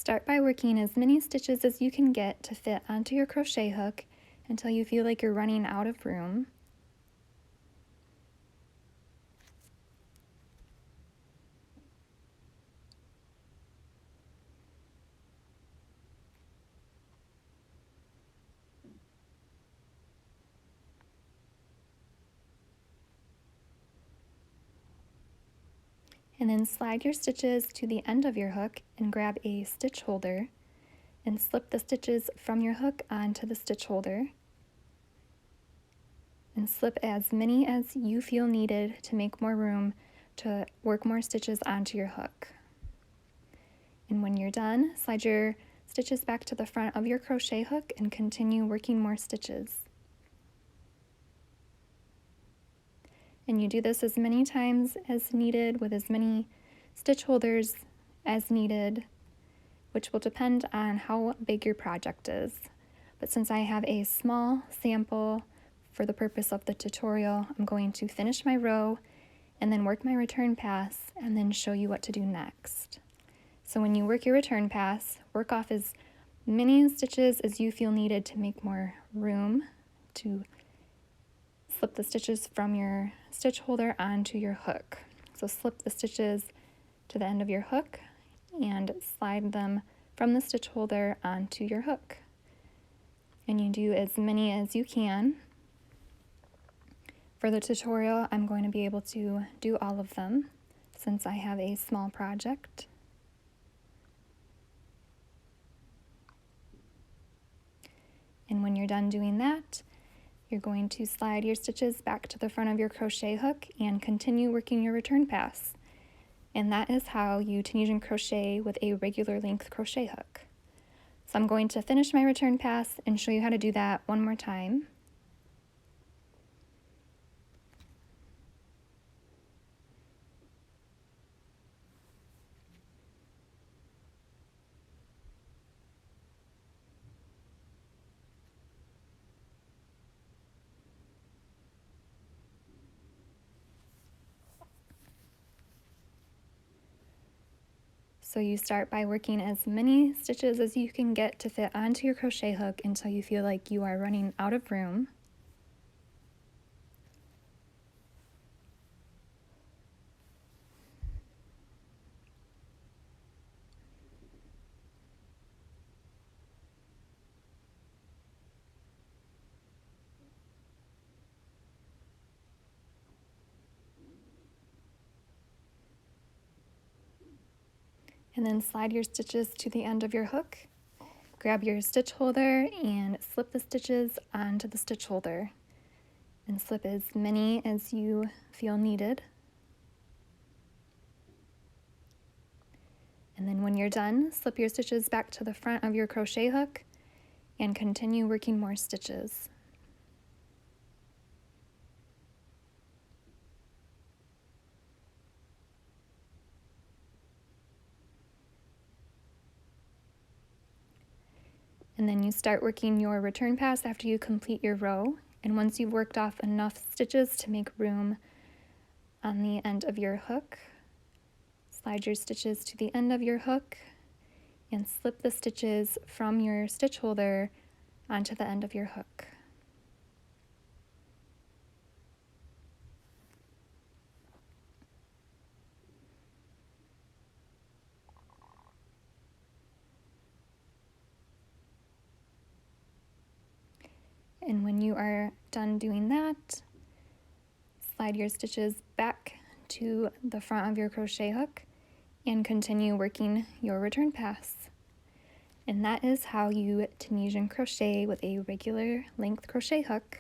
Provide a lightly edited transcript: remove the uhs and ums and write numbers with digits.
Start by working as many stitches as you can get to fit onto your crochet hook until you feel like you're running out of room. And then slide your stitches to the end of your hook and grab a stitch holder and slip the stitches from your hook onto the stitch holder and slip as many as you feel needed to make more room to work more stitches onto your hook. And when you're done, slide your stitches back to the front of your crochet hook and continue working more stitches. And you do this as many times as needed with as many stitch holders as needed, which will depend on how big your project is. But since I have a small sample for the purpose of the tutorial, I'm going to finish my row and then work my return pass and then show you what to do next. So when you work your return pass, work off as many stitches as you feel needed to make more room to slip the stitches from your stitch holder onto your hook. So slip the stitches to the end of your hook and slide them from the stitch holder onto your hook. And you do as many as you can. For the tutorial, I'm going to be able to do all of them since I have a small project. And when you're done doing that, you're going to slide your stitches back to the front of your crochet hook and continue working your return pass. And that is how you Tunisian crochet with a regular length crochet hook. So I'm going to finish my return pass and show you how to do that one more time. So you start by working as many stitches as you can get to fit onto your crochet hook until you feel like you are running out of room. And then slide your stitches to the end of your hook. Grab your stitch holder and slip the stitches onto the stitch holder. And slip as many as you feel needed. And then when you're done, slip your stitches back to the front of your crochet hook and continue working more stitches. And then you start working your return pass after you complete your row. And once you've worked off enough stitches to make room on the end of your hook, slide your stitches to the end of your hook and slip the stitches from your stitch holder onto the end of your hook. And when you are done doing that, slide your stitches back to the front of your crochet hook and continue working your return pass. And that is how you Tunisian crochet with a regular length crochet hook.